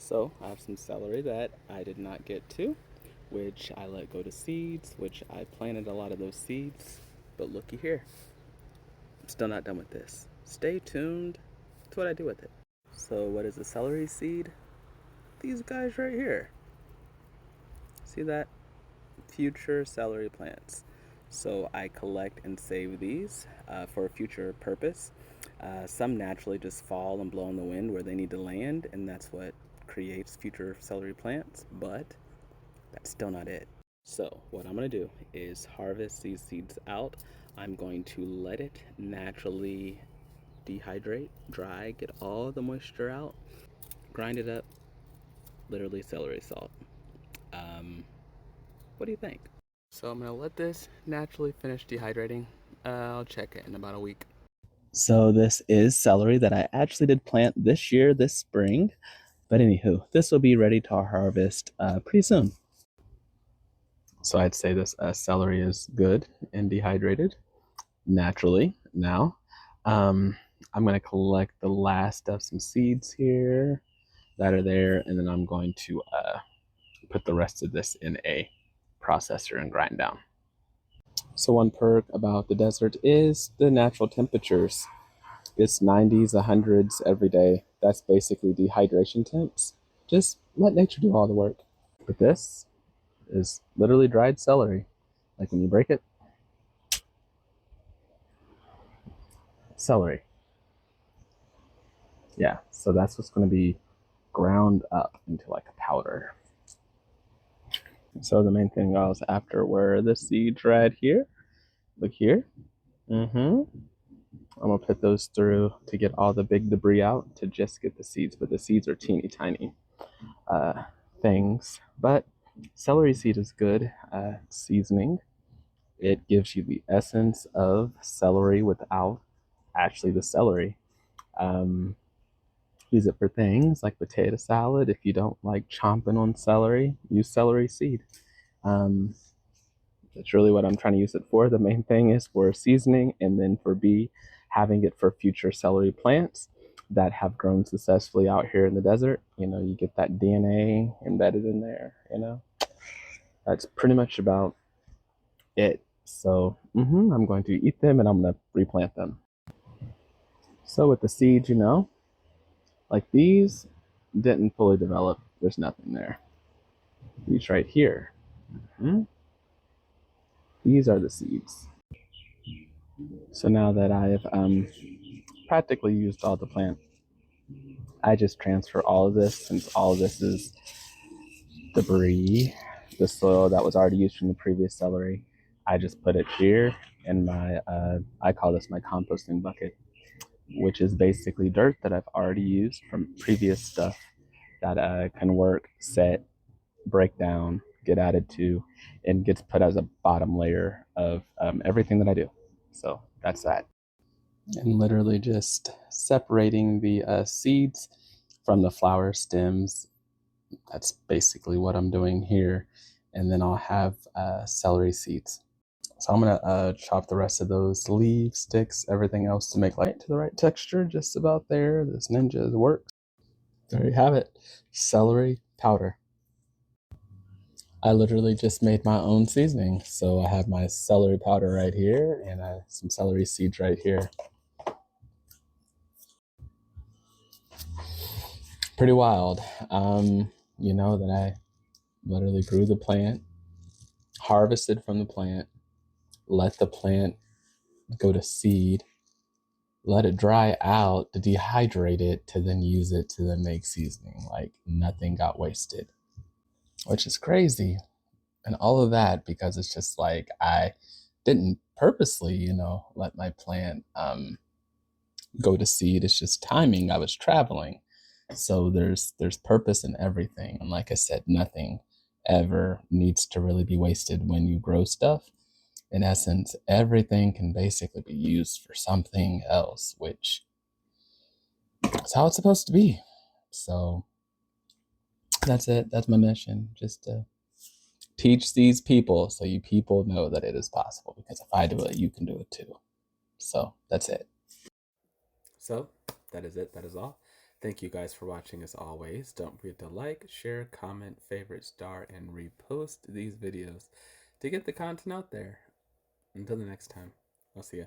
So I have some celery that I did not get to, which I let go to seeds, which I planted a lot of those seeds. But looky here, I'm still not done with this. Stay tuned to what I do with it. So what is a celery seed? These guys right here. See that? Future celery plants. So I collect and save these for a future purpose. Some naturally just fall and blow in the wind where they need to land, and that's what creates future celery plants, but that's still not it. So what I'm gonna do is harvest these seeds out. I'm going to let it naturally dehydrate, dry, get all the moisture out, grind it up, literally celery salt. Um, what do you think? So I'm gonna let this naturally finish dehydrating. I'll check it in about a week. So this is celery that I actually did plant this year, this spring. But anywho, this will be ready to harvest pretty soon. So I'd say this celery is good and dehydrated naturally now. I'm going to collect the last of some seeds here that are there, and then I'm going to put the rest of this in a processor and grind down. So one perk about the desert is the natural temperatures. It's 90s, 100s every day. That's basically dehydration temps. Just let nature do all the work. But this is literally dried celery. Like when you break it, celery. Yeah, so that's what's going to be ground up into like a powder. So the main thing I was after were the seeds right here. Look here. I'm gonna put those through to get all the big debris out to just get the seeds, but the seeds are teeny tiny things. But celery seed is good seasoning. It gives you the essence of celery without actually the celery. Use it for things like potato salad. If you don't like chomping on celery, use celery seed. That's really what I'm trying to use it for. The main thing is for seasoning, and then for B, having it for future celery plants that have grown successfully out here in the desert. You know, you get that DNA embedded in there, you know. That's pretty much about it. So I'm going to eat them and I'm going to replant them. So with the seeds, you know, like these didn't fully develop. There's nothing there. These right here, these are the seeds. So now that I've practically used all the plant, I just transfer all of this, since all of this is debris, the soil that was already used from the previous celery. I just put it here in my, I call this my composting bucket, which is basically dirt that I've already used from previous stuff that can work, set, break down, get added to, and gets put as a bottom layer of everything that I do. So that's that. And literally just separating the seeds from the flower stems. That's basically what I'm doing here. And then I'll have celery seeds. So I'm gonna chop the rest of those leaves, sticks, everything else to make light to the right texture, just about there. This ninja works. There you have it, celery powder. I literally just made my own seasoning. So I have my celery powder right here and some celery seeds right here. Pretty wild. You know, that I literally grew the plant, harvested from the plant, let the plant go to seed, let it dry out to dehydrate it, to then use it to then make seasoning. Like nothing got wasted, which is crazy. And all of that because it's just like I didn't purposely, you know, let my plant go to seed. It's just timing. I was traveling. So there's purpose in everything. And like I said, nothing ever needs to really be wasted when you grow stuff. In essence, everything can basically be used for something else, which is how it's supposed to be. So that's it. That's my mission. Just to teach these people so you people know that it is possible. Because if I do it, you can do it too. So that's it. So that is it. That is all. Thank you guys for watching as always. Don't forget to like, share, comment, favorite, star, and repost these videos to get the content out there. Until the next time, I'll see ya.